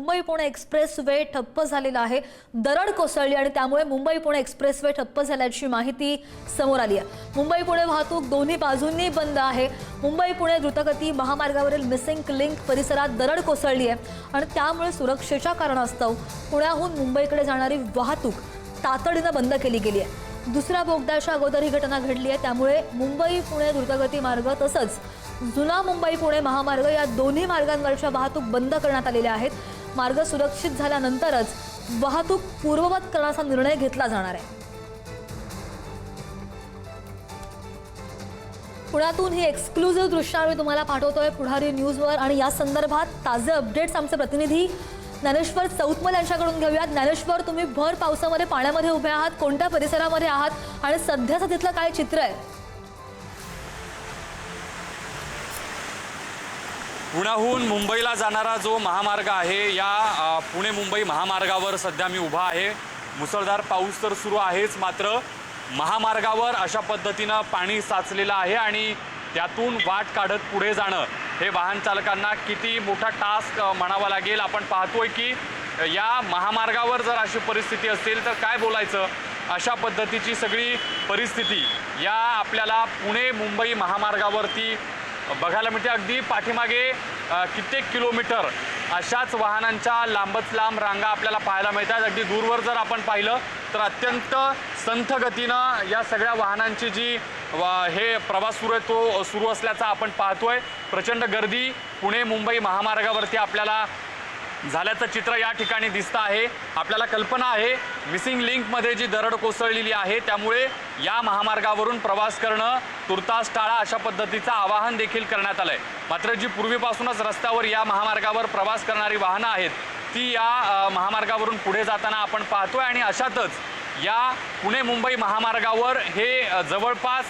Mumbai Pune express way ठप्प झालेला आहे। दरड कोसळली आणि त्यामुळे मुंबई पुणे एक्सप्रेस वे ठप्प झाल्याची माहिती समोर आली आहे। मुंबई पुणे वाहतूक दोन्ही बाजूंनी बंद आहे। मुंबई पुणे द्रुतगती महामार्गावरील मिसिंग लिंक परिसरात दरड कोसळली आहे आणि त्यामुळे सुरक्षेच्या कारणास्तव पुण्याहून मुंबईकडे जाणारी वाहतूक तातडीने बंद केली गेली आहे। दुसऱ्या बोगद्याच्या अगोदर ही घटना घडली आहे, त्यामुळे मुंबई पुणे द्रुतगती मार्ग तसंच जुना मुंबई पुणे महामार्ग या दोन्ही मार्गांवरच्या वाहतूक बंद करण्यात आलेल्या आहेत। मार्ग सुरक्षित झाल्यानंतरच वाहतूक पूर्ववत करण्याचा निर्णय घेतला जाणार आहे। पुण्यातून ही एक्सक्लुझिव्ह दृश्य आम्ही तुम्हाला पाठवतोय पुढारी न्यूजवर आणि या संदर्भात ताजे अपडेट्स आमचे प्रतिनिधी ज्ञानेश्वर चौतमल यांच्याकडून घेऊयात। ज्ञानेश्वर, तुम्ही भर पावसामध्ये पाण्यामध्ये उभे आहात, कोणत्या परिसरामध्ये आहात आणि सध्याचं तिथलं काय चित्र आहे? पुण्याहून मुंबईला जाणारा जो महामार्ग आहे या पुणे मुंबई महामार्गावर सध्या मी उभा आहे। मुसळधार पाऊस तर सुरू आहेच, मात्र महामार्गावर अशा पद्धतीनं पाणी साचलेलं आहे आणि त्यातून वाट काढत पुढे जाणं हे वाहन चालकांना किती मोठा टास्क म्हणावा लागेल। आपण पाहतोय की या महामार्गावर जर अशी परिस्थिती असेल तर काय बोलायचं, अशा पद्धतीची सगळी परिस्थिती या आपल्याला पुणे मुंबई महामार्गावरती बघायला मिळते। अगदी पाठीमागे कित्येक किलोमीटर अशाच वाहनांच्या लांबच लांब रांगा आपल्याला पाहायला मिळतात। अगदी दूरवर जर आपण पाहिलं तर अत्यंत संथ गतीनं या सगळ्या वाहनांची जी हे प्रवास सुरू असल्याचा आपण पाहतोय। प्रचंड गर्दी पुणे मुंबई महामार्गावरती आपल्याला झाल्याचं चित्र या ठिकाणी दिसतं आहे। आपल्याला कल्पना आहे मिसिंग लिंकमध्ये जी दरड कोसळलेली आहे त्यामुळे या महामार्गावरून प्रवास करणं तुर्तास टाळा अशा पद्धतीचं आवाहन देखील करण्यात आलंय। मात्र जी पूर्वीपासूनच रस्त्यावर या महामार्गावर प्रवास करणारी वाहनं आहेत ती या महामार्गावरून पुढे जाताना आपण पाहतोय आणि अशातच या पुणे मुंबई महामार्गावर हे जवळपास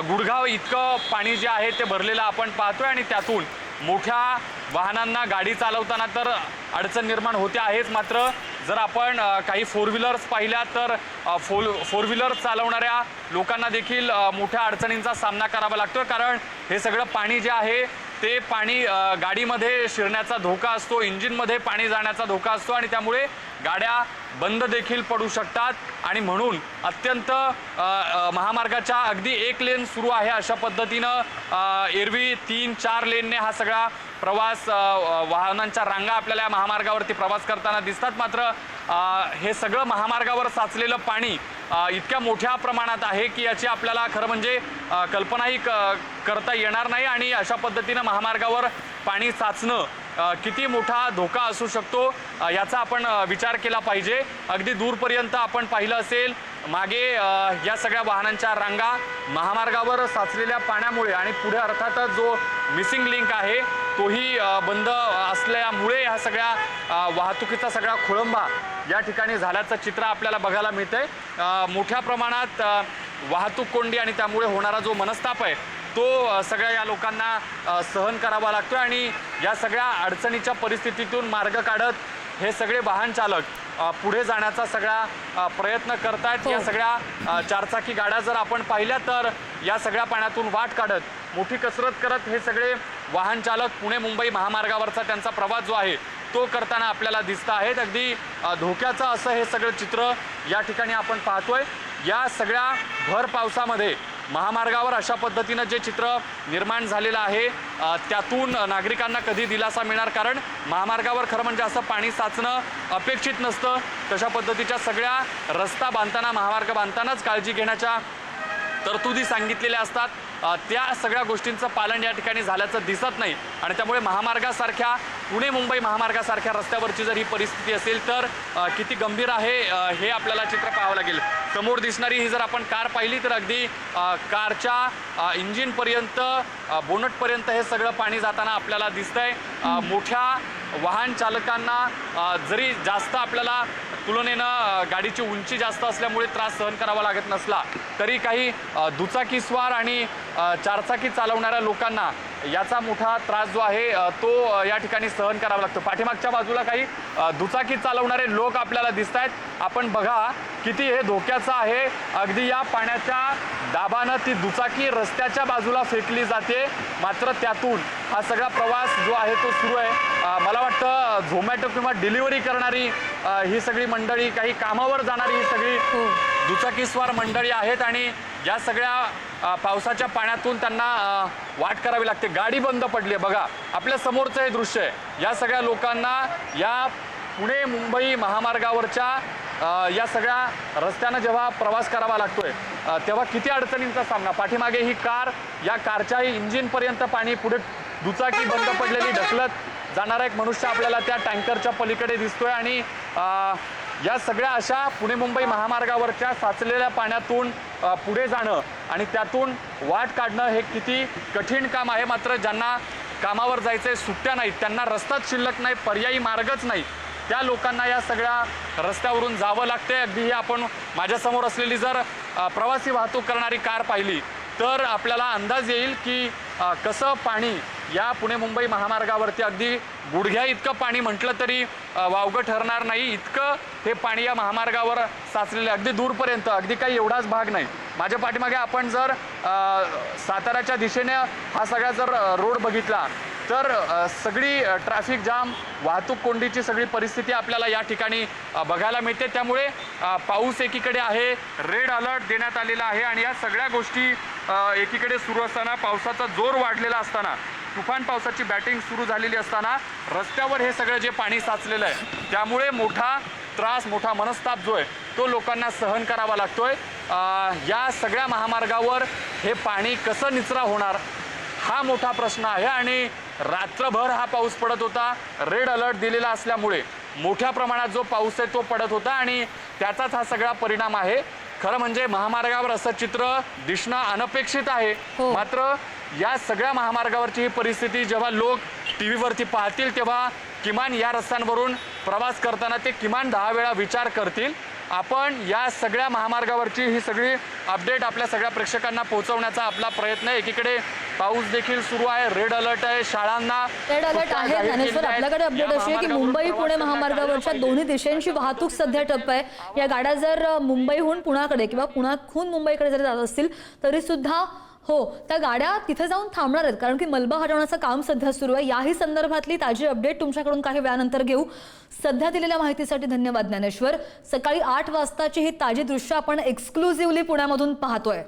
गुडघाव इतकं पाणी जे आहे ते भरलेलं आपण पाहतोय आणि त्यातून मोठ्या वाहनांना गाडी चालवताना तर अडचण निर्माण होते आहेच, मात्र जर आपण काही फोर व्हीलर्स पाहिल्या तर फोर व्हीलर चालवणाऱ्या लोकांना देखील मोठ्या अडचणींचा सामना करावा लागतो। कारण हे सगळं पाणी जे आहे ते पाणी गाडीमध्ये शिरण्याचा धोका असतो, इंजिनमध्ये पाणी जाण्याचा धोका असतो आणि त्यामुळे गाड्या बंद देखील पडू शकतात आणि म्हणून अत्यंत महामार्गाच्या अगदी एक लेन सुरू आहे अशा पद्धतीनं एरवी 3-4 लेनने हा सगळा प्रवास वाहनांच्या रांगा आपल्याला या महामार्गावरती प्रवास करताना दिसतात। मात्र हे सगळं महामार्गावर साचलेलं पाणी इतक्या मोठ्या प्रमाणात आहे की याची आपल्याला खरं म्हणजे कल्पनाही करता येणार नाही आणि अशा पद्धतीनं महामार्गावर पाणी साचणं किती मोठा धोका असू शकतो याचा आपण विचार केला पाहिजे। अगदी दूरपर्यंत आपण पाहिलं असेल मागे या सगळ्या वाहनांच्या रांगा महामार्गावर साचलेल्या पाण्यामुळे आणि पुढे अर्थातच जो मिसिंग लिंक आहे तोही बंद असल्यामुळे ह्या सगळ्या वाहतुकीचा सगळा खोळंबा या ठिकाणी झाल्याचं चित्र आपल्याला बघायला मिळतंय। मोठ्या प्रमाणात वाहतूक कोंडी आणि त्यामुळे होणारा जो मनस्ताप आहे तो सगळ्या या लोकांना सहन करावा लागतो आणि या सगळ्या अडचणीच्या परिस्थितीतून मार्ग काढत हे सगळे वाहन चालक पुढे जाण्याचा सगळा प्रयत्न करतायत। या सगळ्या चारचाकी गाड्या जर आपण पाहिल्या तर या सगळ्या पाण्यातून वाट काढत मोठी कसरत करत हे सगळे वाहन चालक पुणे मुंबई महामार्गावरचा त्यांचा प्रवास जो आहे तो करताना आपल्याला दिसत आहेत। अगदी धोक्याचं असं हे सगळं चित्र या ठिकाणी आपण पाहतोय। या सगळ्या भर पावसामध्ये महामार्गावर अशा पद्धतीनं जे चित्र निर्माण झालेलं आहे त्यातून नागरिकांना कधी दिलासा मिळणार, कारण महामार्गावर खरं म्हणजे असं पाणी साचणं अपेक्षित नसतं। तशा पद्धतीच्या सगळ्या रस्ता बांधताना महामार्ग बांधतानाच काळजी घेण्याच्या तरतुदी सांगितलेल्या असतात, त्या सगळ्या गोष्टींचं पालन या ठिकाणी झाल्याचं दिसत नाही आणि त्यामुळे महामार्गासारख्या पुणे मुंबई महामार्गासारख्या रस्त्यावरची जर ही परिस्थिती असेल तर किती गंभीर आहे हे आपल्याला चित्र पाहावं लागेल। समोर दिसणारी ही जर आपण कार पाहिली तर अगदी कारच्या इंजिनपर्यंत बोनटपर्यंत हे सगळं पाणी जाताना आपल्याला दिसतंय। मोठ्या वाहन चालकांना जरी जास्त आपल्याला तुलनेनं गाडीची उंची जास्त असल्यामुळे त्रास सहन करावा लागत नसला तरी काही दुचाकीस्वार आणि चारचाकी चालवणाऱ्या लोकांना याचा मोठा त्रास जो आहे तो या ठिकाणी सहन करावा लागतो। पाठीमागच्या बाजूला काही दुचाकी चालवणारे लोक आपल्याला दिसत आहेत। आपण बघा किती हे धोक्याचं आहे। अगदी या पाण्याच्या दाबानं ती दुचाकी रस्त्याच्या बाजूला फेकली जाते, मात्र त्यातून हा सगळा प्रवास जो आहे तो सुरू आहे। मला वाटतं झोमॅटो किंवा डिलिव्हरी करणारी ही सगळी मंडळी, काही कामावर जाणारी ही सगळी दुचाकीस्वार मंडळी आहेत आणि या सगळ्या पावसाच्या पाण्यातून त्यांना वाट करावी लागते। गाडी बंद पडली आहे बघा, आपल्या समोरचं हे दृश्य आहे। या सगळ्या लोकांना या पुणे मुंबई महामार्गावरच्या या सगळ्या रस्त्यानं जेव्हा प्रवास करावा लागतोय तेव्हा किती अडचणींचा सामना। पाठीमागे ही कार, या कारच्याही इंजिनपर्यंत पाणी, पुढे दुचाकी बंद पडलेली ढकलत जाणारा एक मनुष्य आपल्याला त्या टँकरच्या पलीकडे दिसतोय आणि या सगळ्या अशा पुणे मुंबई महामार्गावरच्या साचलेल्या पाण्यातून पुढे जाणं आणि त्यातून वाट काढणं हे किती कठीण काम आहे। मात्र ज्यांना कामावर जायचंय, सुट्ट्या नाहीत, त्यांना रस्ताच शिल्लक नाही, पर्यायी मार्गच नाही, त्या लोकांना या सगळ्या रस्त्यावरून जावं लागते। अगदी ही आपण माझ्यासमोर असलेली जर प्रवासी वाहतूक करणारी कार पाहिली तर आपल्याला अंदाज येईल की कसं पाणी या पुणे मुंबई महामार्गावरती, अगदी गुडघ्या इतकं पाणी म्हटलं तरी वावगं ठरणार नाही, इतकं हे पाणी या महामार्गावर साचलेलं आहे, अगदी दूरपर्यंत। अगदी काही एवढाच भाग नाही। माझ्या पाठीमागे आपण जर साताऱ्याच्या दिशेने हा सगळा जर रोड बघितला तर सगळी ट्रॅफिक जाम, वाहतूक कोंडीची सगळी परिस्थिती आपल्याला या ठिकाणी बघायला मिळते। त्यामुळे पाऊस एकीकडे आहे, रेड अलर्ट देण्यात आलेला आहे आणि या सगळ्या गोष्टी एकीकडे सुरू असताना, पावसाचा जोर वाढलेला असताना, तुफान पावसाची बॅटिंग सुरू झालेली असताना रस्त्यावर हे सगळं जे पाणी साचलेलं आहे त्यामुळे मोठा त्रास, मोठा मनस्ताप जो आहे तो लोकांना सहन करावा लागतोय। या सगळ्या महामार्गावर हे पाणी कसं निचरा होणार हा मोठा प्रश्न आहे आणि रात्रभर हा पाऊस पडत होता। रेड अलर्ट दिलेला असल्यामुळे मोठ्या प्रमाणात जो पाऊस आहे तो पडत होता आणि त्याचाच हा सगळा परिणाम आहे। खरं म्हणजे महामार्गावर असं चित्र दिसणं अनपेक्षित आहे, मात्र या सगळ्या महामार्गावरची ही परिस्थिती जेव्हा लोक टीव्हीवरती पाहतील तेव्हा किमान या रस्त्यांवरून प्रवास करताना ते किमान 10 वेळा विचार करतील। आपण या सगळ्या महामार्गावरची ही सगळी अपडेट आपल्या सगळ्या प्रेक्षकांना पोहोचवण्याचा आपला प्रयत्न आहे। एकीकडे पाऊस देखील सुरू आहे, रेड अलर्ट आहे, शाळांना रेड अलर्ट आहे। ज्ञानेश्वर, आपल्याकडे अपडेट अशी आहे की मुंबई पुणे महामार्गावरच्या दोन्ही दिशांची वाहतूक सध्या ठप्प आहे। या गाड्या जर मुंबईहून पुण्याकडे किंवा पुण्याहून मुंबईकडे जरी जात असतील तरी सुद्धा त्या गाड्या तिथे जाऊन थांबणार आहेत, कारण की मलबा हटवण्याचं काम सध्या सुरू आहे। याही संदर्भातली ताजी अपडेट तुमच्याकडून काही वेळानंतर घेऊ। सध्या दिलेल्या माहितीसाठी धन्यवाद ज्ञानेश्वर। सकाळी 8 वाजताची ही ताजी दृश्य आपण एक्सक्लुझिव्हली पुण्यामधून पाहतोय।